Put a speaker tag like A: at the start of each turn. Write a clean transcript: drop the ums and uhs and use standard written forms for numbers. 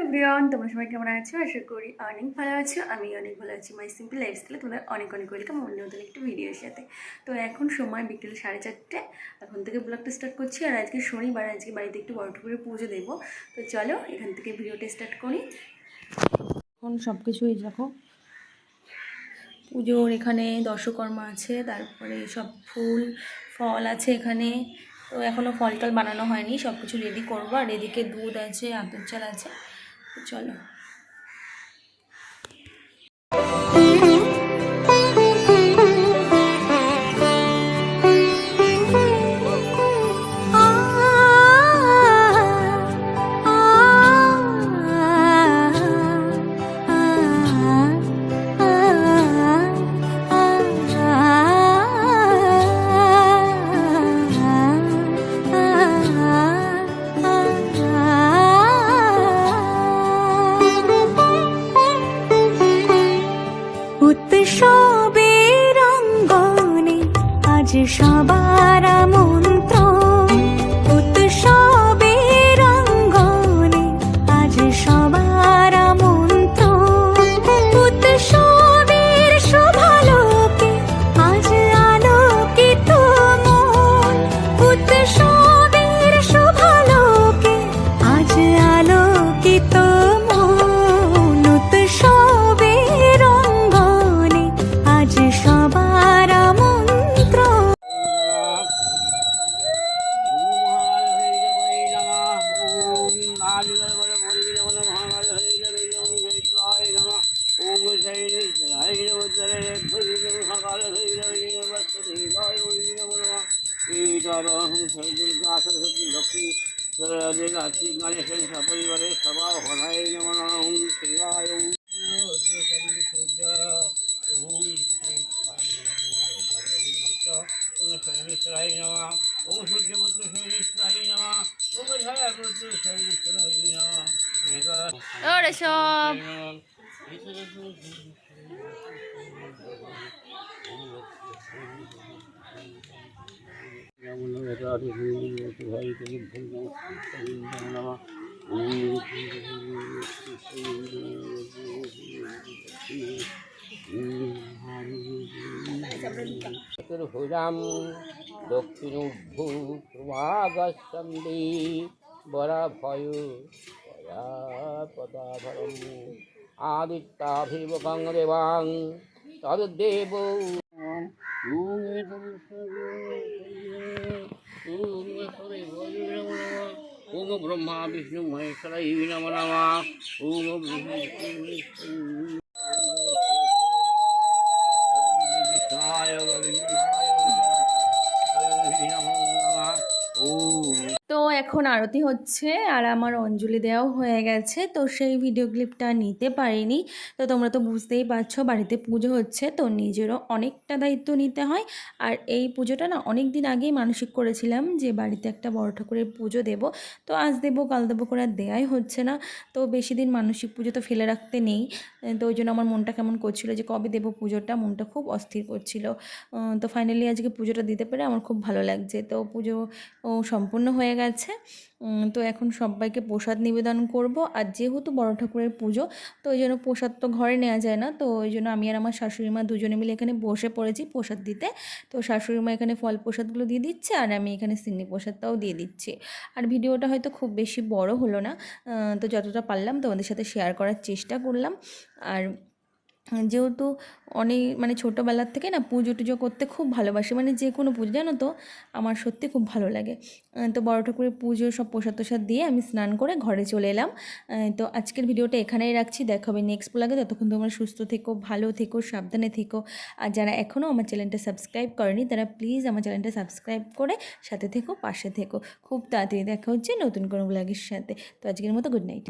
A: Everyone, তোমরা সবাই কেমন আছো? আশা করি অনেক ভালো আছো। আমি অনেক ভালো আছি। মাই সিম্পল লাইফস্টাইলে তোমাদের অনেক অনেক ওয়েলকাম অন্য নতুন একটা ভিডিওর সাথে। তো এখন সময় বিকেল 4:30। এখন থেকে ব্লগটা স্টার্ট করছি। আর আজকে শনিবার, আজকে বাড়িতে একটু বড় করে পুজো দেবো। তো চলো এখান থেকে ভিডিওটা স্টার্ট করি। এখন সব কিছুই দেখো, পুজোর এখানে দশকর্মা আছে, তারপরে সব ফুল ফল আছে এখানে। তো এখনও ফল টল বানানো হয়নি, সব কিছু রেডি করবো। আর এদিকে দুধ আছে, আতর চাল আছে। তো চলো।
B: উৎসবের অঙ্গনে আজ সবার আমন্ত্রণ, উৎসবের অঙ্গনে আজ সবার আমন্ত্রণ, উৎসবের শোভালোকে আজ আলোকিত মন, উৎসবের শোভালোকে আজ আলোকিত মন, উৎসবের অঙ্গনে আজ সবার আমন্ত্রণ।
C: লক্ষ্মী গণেশের সপরিবারে সবার হরায় নমঃ শিবায় শৈলেশ্বরায় নমঃ ওম সূর্যপুত্র শৈলেশ্বরায় নমঃ ওম ছায়াপুত্র শৈলেশ্বরায় নমঃ। চতুর্ভুজাম দক্ষিণোভূ প্রভাগচ্ছন্দে বরাভয় পদাধরম আদিত্যাভিবকং দেবাং তদ্দেব ওম ব্রহ্মা বিষ্ণু মহেশ্বরায় নমো নমঃ। ওম
A: তো এখন আরতি হচ্ছে আর আমার অঞ্জলি দেওয়াও হয়ে গেছে। তো সেই ভিডিও ক্লিপটা নিতে পারিনি। তো তোমরা তো বুঝতেই পারছো, বাড়িতে পুজো হচ্ছে, তো নিজেরও অনেকটা দায়িত্ব নিতে হয়। আর এই পুজোটা না অনেক দিন আগেই মানসিক করেছিলাম যে বাড়িতে একটা বড় ঠাকুরের পুজো দেব। তো আজ দেবো কাল দেবো করে আর দেয়াই হচ্ছে না। তো বেশি দিন মানসিক পুজো তো ফেলে রাখতে নেই। তো ওই জন্য আমার মনটা কেমন করছিল যে কবে দেবো পুজোটা, মনটা খুব অস্থির করছিল। তো ফাইনালি আজকে পুজোটা দিতে পেরে আমার খুব ভালো লাগছে। তো পুজো সম্পূর্ণ হয়ে গেছে। তো এখন সবাইকে প্রসাদ নিবেদন করব। আর যেহেতু বড় ঠাকুরের পুজো, তো ওই জন্য প্রসাদ তো ঘরে নেওয়া যায় না। তো ওই জন্য আমি আর আমার শাশুড়ি মা দুজনে মিলে এখানে বসে পড়েছি প্রসাদ দিতে। তো শাশুড়ি মা এখানে ফল প্রসাদগুলো দিয়ে দিচ্ছে আর আমি এখানে সিন্নি প্রসাদটাও দিয়ে দিচ্ছি। আর ভিডিওটা হয়তো খুব বেশি বড় হলো না, তো যতটা পারলাম তোমাদের সাথে শেয়ার করার চেষ্টা করলাম। আর যেহেতু অনেক মানে ছোটোবেলার থেকে না পুজো টুজো করতে খুব ভালোবাসি, মানে যে কোনো পুজো জানো তো আমার সত্যি খুব ভালো লাগে। তো বড় ঠাকুরের পুজো সব প্রসাদ তোসাদ দিয়ে আমি স্নান করে ঘরে চলে এলাম। তো আজকের ভিডিওটা এখানেই রাখছি, দেখা হবে নেক্সট ব্লগে। ততক্ষণ তোমরা সুস্থ থেকো, ভালো থেকো, সাবধানে থেকো। আর যারা এখনও আমার চ্যানেলটা সাবস্ক্রাইব করেনি তারা প্লিজ আমার চ্যানেলটা সাবস্ক্রাইব করে সাথে থেকো, পাশে থেকো। খুব তাড়াতাড়ি দেখা হচ্ছে নতুন কোনো ব্লগের সাথে। তো আজকের মতো গুড নাইট।